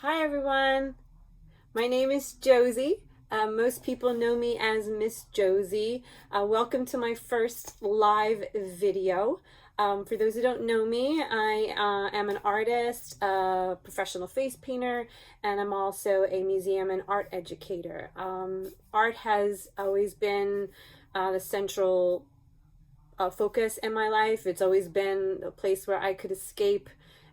Hi everyone, my name is Josie. Most people know me as Miss Josie. Welcome to my first live video. For those who don't know me, I am an artist, a professional face painter, and I'm also a museum and art educator. Art has always been the central focus in my life. It's always been a place where I could escape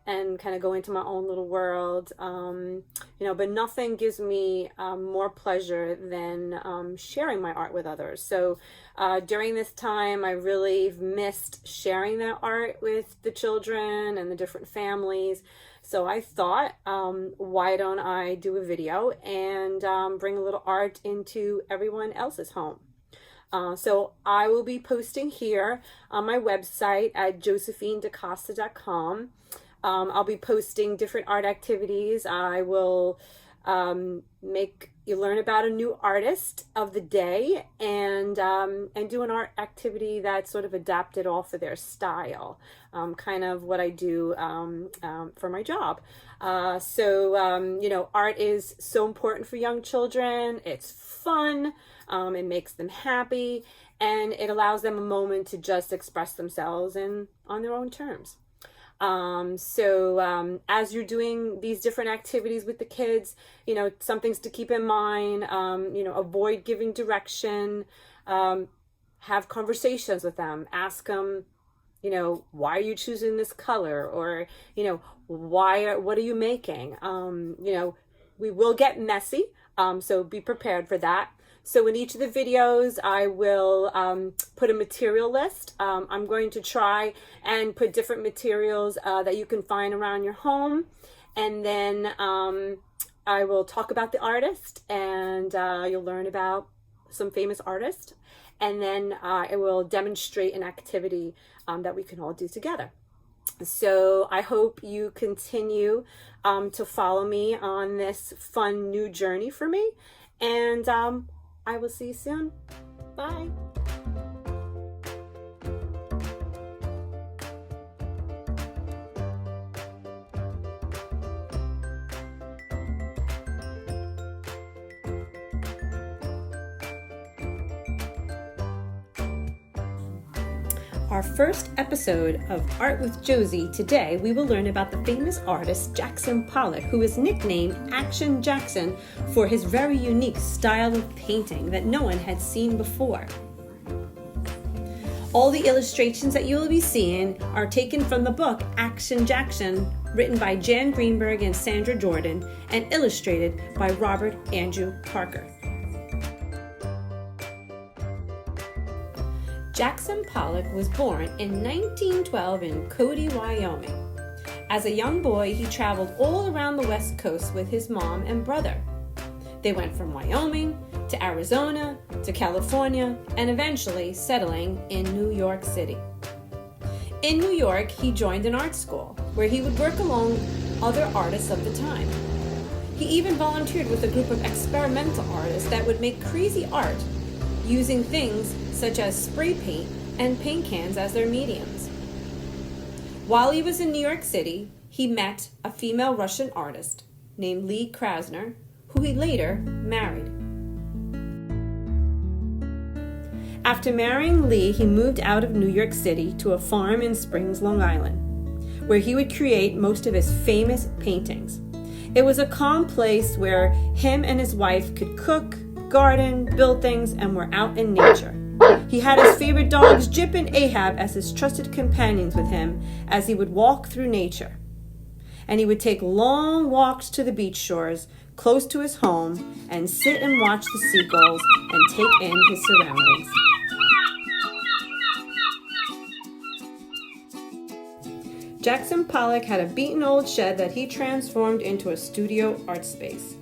and kind of go into my own little world, but nothing gives me more pleasure than sharing my art with others. So during this time, I really missed sharing that art with the children and the different families. So I thought, why don't I do a video and bring a little art into everyone else's home? So I will be posting here on my website at josephinedacasta.com. I'll be posting different art activities. I will make you learn about a new artist of the day and do an art activity that's sort of adapted off of their style, kind of what I do for my job. Art is so important for young children. It's fun. It makes them happy, and it allows them a moment to just express themselves and on their own terms. As you're doing these different activities with the kids, some things to keep in mind, avoid giving direction, have conversations with them, ask them, why are you choosing this color? Or, what are you making? We will get messy, so be prepared for that. So in each of the videos, I will put a material list. I'm going to try and put different materials that you can find around your home. And then I will talk about the artist, and you'll learn about some famous artists. And then I will demonstrate an activity that we can all do together. So I hope you continue to follow me on this fun new journey for me. And I will see you soon. Bye. Our first episode of Art with Josie. Today we will learn about the famous artist Jackson Pollock, who is nicknamed Action Jackson for his very unique style of painting that no one had seen before. All the illustrations that you will be seeing are taken from the book Action Jackson, written by Jan Greenberg and Sandra Jordan, and illustrated by Robert Andrew Parker. Jackson Pollock was born in 1912 in Cody, Wyoming. As a young boy, he traveled all around the West Coast with his mom and brother. They went from Wyoming to Arizona to California and eventually settling in New York City. In New York, he joined an art school where he would work along other artists of the time. He even volunteered with a group of experimental artists that would make crazy art using things such as spray paint and paint cans as their mediums. While he was in New York City, he met a female Russian artist named Lee Krasner, who he later married. After marrying Lee, he moved out of New York City to a farm in Springs, Long Island, where he would create most of his famous paintings. It was a calm place where him and his wife could cook, garden, build things, and were out in nature. He had his favorite dogs, Jip and Ahab, as his trusted companions with him as he would walk through nature. And he would take long walks to the beach shores close to his home and sit and watch the seagulls and take in his surroundings. Jackson Pollock had a beaten old shed that he transformed into a studio art space.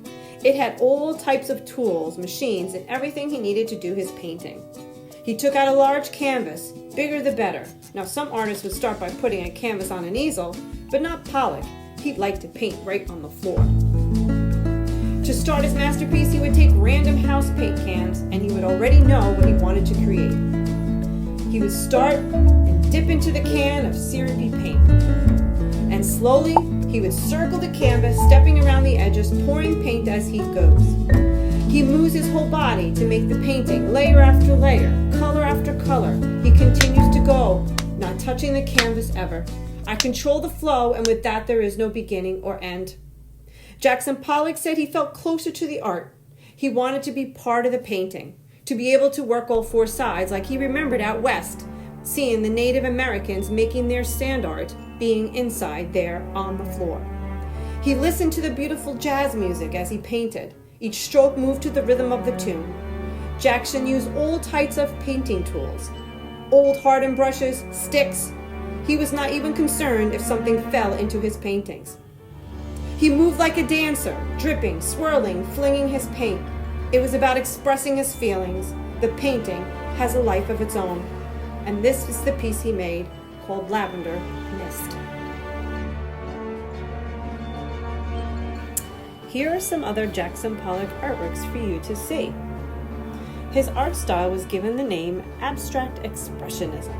It had all types of tools, machines, and everything he needed to do his painting. He took out a large canvas, bigger the better. Now some artists would start by putting a canvas on an easel, but not Pollock. He'd like to paint right on the floor. To start his masterpiece, he would take random house paint cans, and he would already know what he wanted to create. He would start and dip into the can of syrupy paint, and slowly He would circle the canvas, stepping around the edges, pouring paint as he goes. He moves his whole body to make the painting, layer after layer, color after color. He continues to go, not touching the canvas ever. I control the flow, and with that there is no beginning or end. Jackson Pollock said he felt closer to the art. He wanted to be part of the painting, to be able to work all four sides like he remembered out west, seeing the Native Americans making their sand art, being inside there on the floor. He listened to the beautiful jazz music as he painted. Each stroke moved to the rhythm of the tune. Jackson used all types of painting tools, old hardened brushes, sticks. He was not even concerned if something fell into his paintings. He moved like a dancer, dripping, swirling, flinging his paint. It was about expressing his feelings. The painting has a life of its own. And this is the piece he made, called Lavender Mist. Here are some other Jackson Pollock artworks for you to see. His art style was given the name Abstract Expressionism.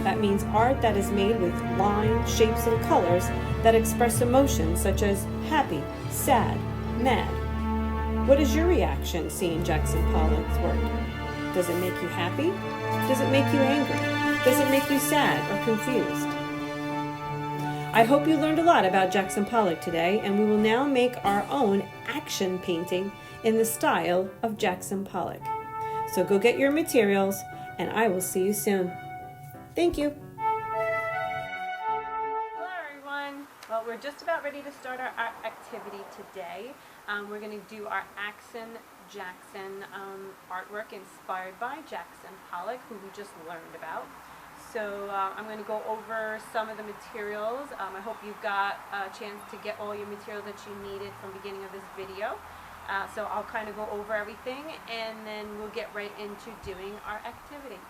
That means art that is made with lines, shapes, and colors that express emotions such as happy, sad, mad. What is your reaction seeing Jackson Pollock's work? Does it make you happy? Does it make you angry? Does it make you sad or confused? I hope you learned a lot about Jackson Pollock today, and we will now make our own action painting in the style of Jackson Pollock. So go get your materials, and I will see you soon. Thank you. Hello everyone. Well, we're just about ready to start our art activity today. We're going to do our Jackson artwork inspired by Jackson Pollock, who we just learned about. So I'm going to go over some of the materials. I hope you've got a chance to get all your materials that you needed from the beginning of this video. So I'll kind of go over everything, and then we'll get right into doing our activity.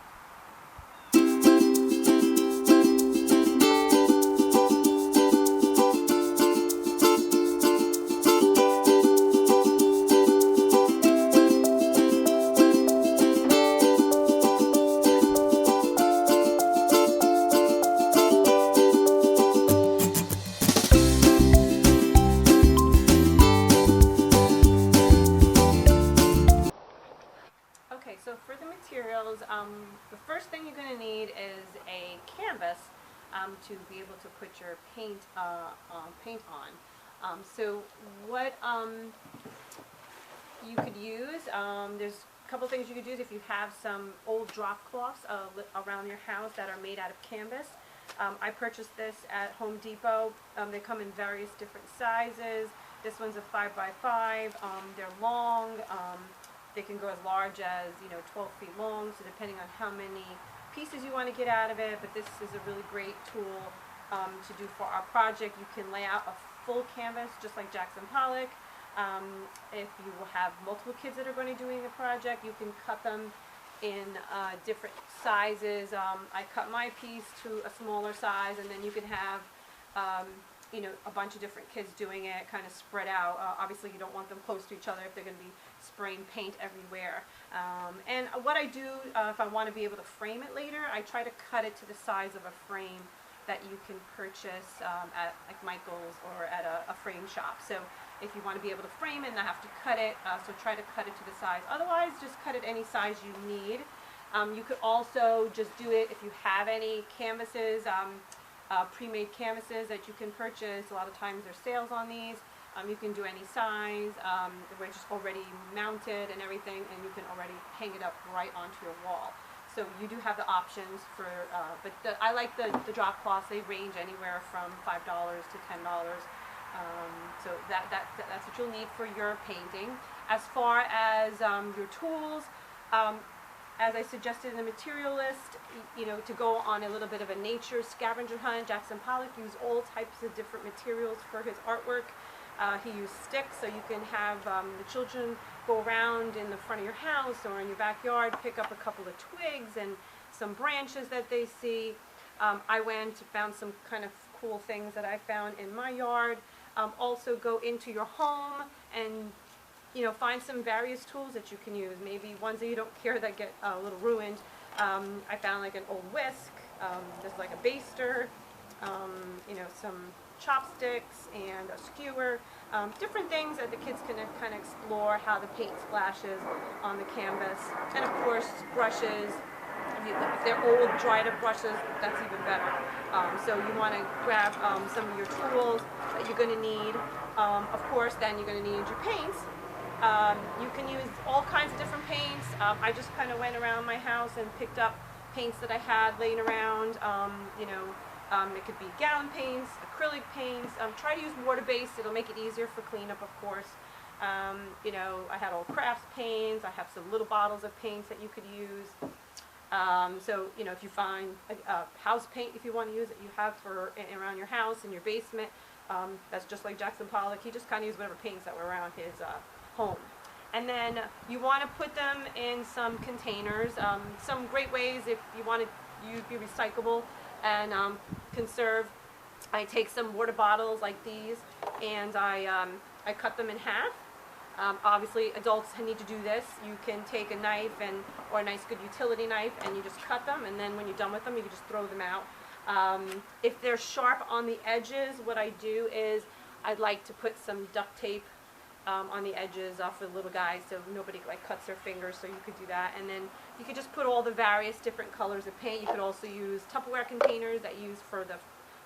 So for the materials, the first thing you're going to need is a canvas to be able to put your paint on. So what you could use, there's a couple things you could use if you have some old drop cloths around your house that are made out of canvas. I purchased this at Home Depot. They come in various different sizes. This one's a 5x5. They're long. They can go as large as 12 feet long, so depending on how many pieces you want to get out of it. But this is a really great tool to do for our project. You can lay out a full canvas just like Jackson Pollock. If you will have multiple kids that are going to be doing the project, you can cut them in different sizes. I cut my piece to a smaller size, and then you can have a bunch of different kids doing it, kind of spread out. Obviously, you don't want them close to each other if they're going to be spraying paint everywhere. And what I do, if I want to be able to frame it later, I try to cut it to the size of a frame that you can purchase at like Michael's or at a frame shop. So if you want to be able to frame it and not have to cut it, so try to cut it to the size. Otherwise, just cut it any size you need. You could also just do it if you have any canvases, pre-made canvases that you can purchase. A lot of times there's sales on these. You can do any size, where it's just already mounted and everything, and you can already hang it up right onto your wall. So you do have the options for, but I like the drop cloths. They range anywhere from $5 to $10. So that's what you'll need for your painting. As far as your tools, as I suggested in the material list, to go on a little bit of a nature scavenger hunt, Jackson Pollock used all types of different materials for his artwork. He used sticks, so you can have the children go around in the front of your house or in your backyard, pick up a couple of twigs and some branches that they see. I went and found some kind of cool things that I found in my yard. Also go into your home and find some various tools that you can use. Maybe ones that you don't care that get a little ruined. I found like an old whisk. There's like a baster. you know, some chopsticks and a skewer, different things that the kids can kind of explore how the paint splashes on the canvas. And of course, brushes. If they're old, dried up brushes, that's even better. So you want to grab some of your tools that you're going to need. Of course, then you're going to need your paints. You can use all kinds of different paints. I just kind of went around my house and picked up paints that I had laying around. You know, it could be gallon paints, acrylic paints. Try to use water-based. It'll make it easier for cleanup, of course. You know, I had all crafts paints. I have some little bottles of paints that you could use. So, you know, if you find house paint, if you want to use it, you have for around your house, in your basement. That's just like Jackson Pollock. He just kind of used whatever paints that were around his home. And then you want to put them in some containers. Some great ways if you want to be recyclable and conserve. I take some water bottles like these and I cut them in half. Obviously, adults need to do this. You can take a knife or a nice good utility knife and you just cut them, and then when you're done with them, you can just throw them out. If they're sharp on the edges, what I do is I'd like to put some duct tape on the edges for the little guys so nobody like cuts their fingers, so you could do that. And then you could just put all the various different colors of paint. You could also use Tupperware containers that you use for the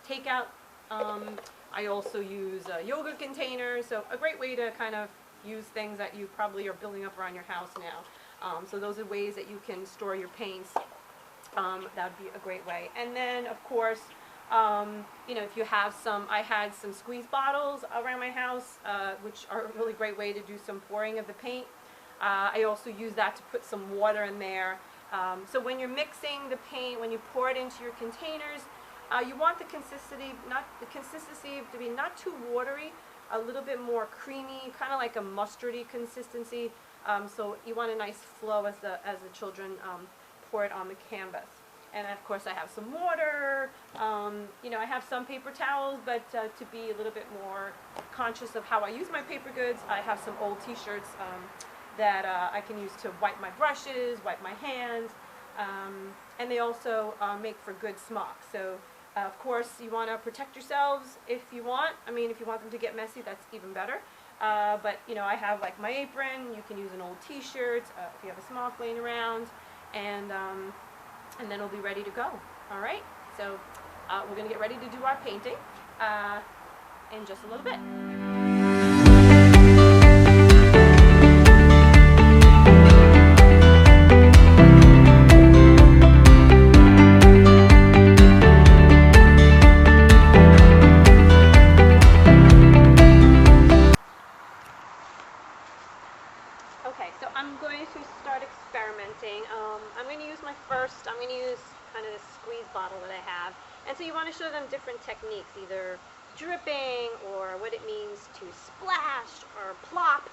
takeout. I also use yogurt containers, so a great way to kind of use things that you probably are building up around your house now. So those are ways that you can store your paints. That would be a great way. And then, of course, you know, if you have some, I had some squeeze bottles around my house, which are a really great way to do some pouring of the paint. I also use that to put some water in there. So when you're mixing the paint, when you pour it into your containers, you want the consistency to be not too watery, a little bit more creamy, kind of like a mustardy consistency. So you want a nice flow as the children pour it on the canvas. And of course I have some water, you know, I have some paper towels, but to be a little bit more conscious of how I use my paper goods, I have some old t-shirts that I can use to wipe my brushes, wipe my hands, and they also make for good smocks. So of course you want to protect yourselves if you want. I mean, if you want them to get messy, that's even better. But you know, I have like my apron, you can use an old t-shirt if you have a smock laying around, and then it'll be ready to go. All right, so we're going to get ready to do our painting in just a little bit. Okay, so I'm going to start experimenting. I'm going to use kind of the squeeze bottle that I have. And so you want to show them different techniques, either dripping or what it means to splash or plop,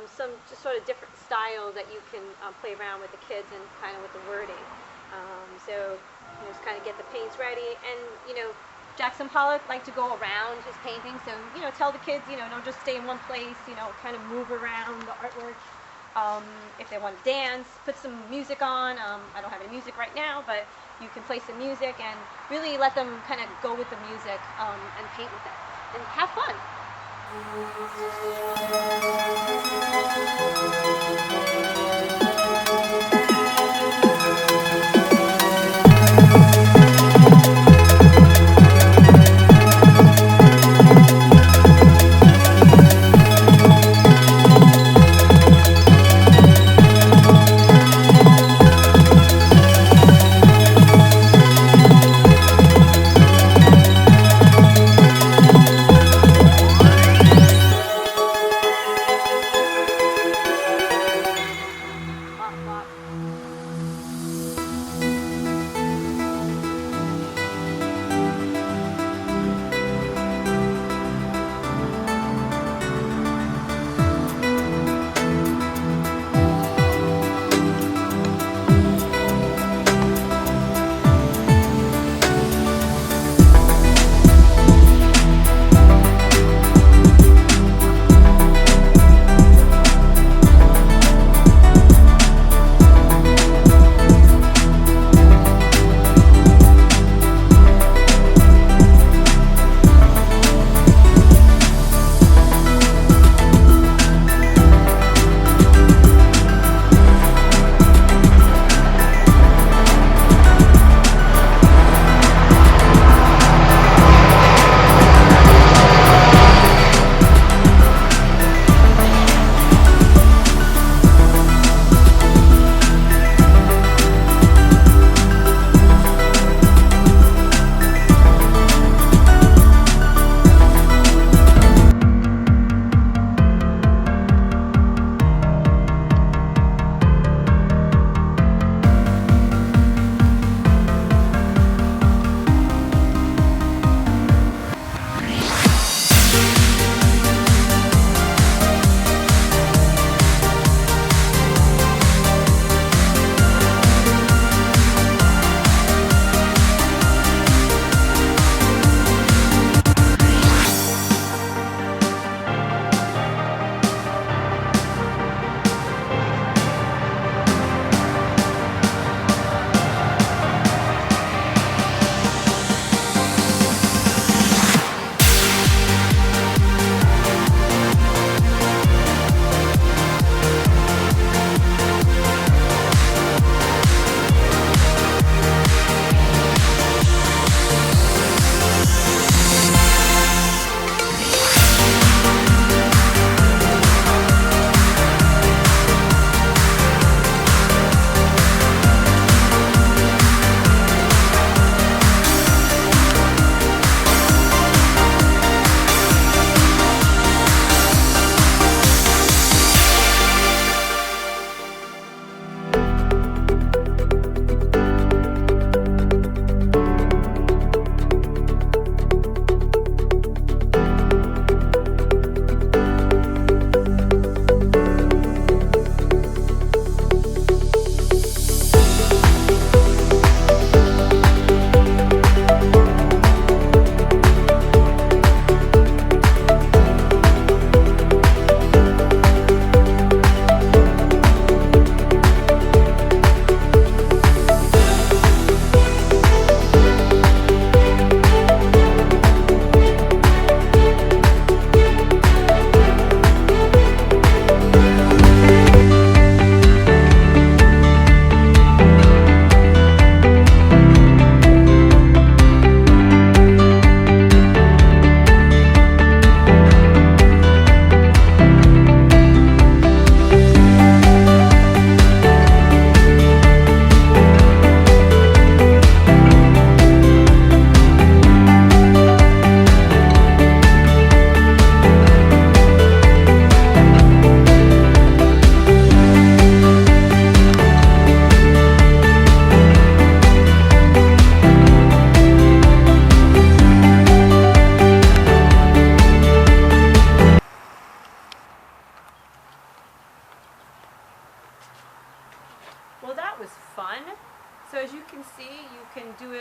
some just sort of different styles that you can play around with the kids and kind of with the wording. So you know, just kind of get the paints ready. And you know, Jackson Pollock liked to go around his painting, so you know, tell the kids, you know, don't just stay in one place, you know, kind of move around the artwork. If they want to dance, put some music on. I don't have any music right now, but you can play some music and really let them kind of go with the music and paint with it and have fun.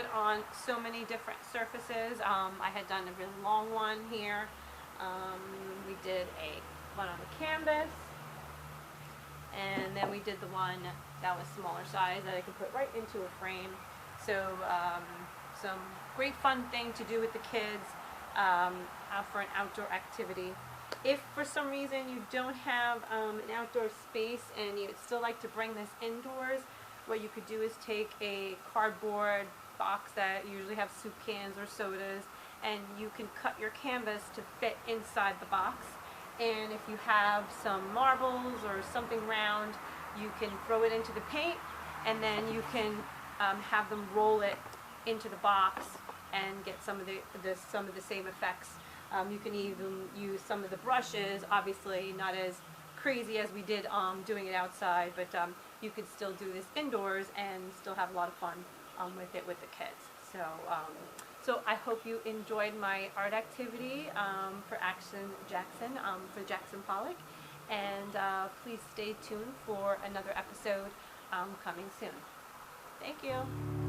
good on so many different surfaces. I had done a really long one here. We did one on the canvas, and then we did the one that was smaller size that I could put right into a frame. So some great fun thing to do with the kids for an outdoor activity. If for some reason you don't have an outdoor space and you'd still like to bring this indoors, what you could do is take a cardboard box that usually have soup cans or sodas, and you can cut your canvas to fit inside the box. And if you have some marbles or something round, you can throw it into the paint, and then you can have them roll it into the box and get some of the same effects. You can even use some of the brushes, obviously not as crazy as we did doing it outside, but you could still do this indoors and still have a lot of fun with it with the kids. So I hope you enjoyed my art activity for Jackson Pollock, and please stay tuned for another episode coming soon. Thank you.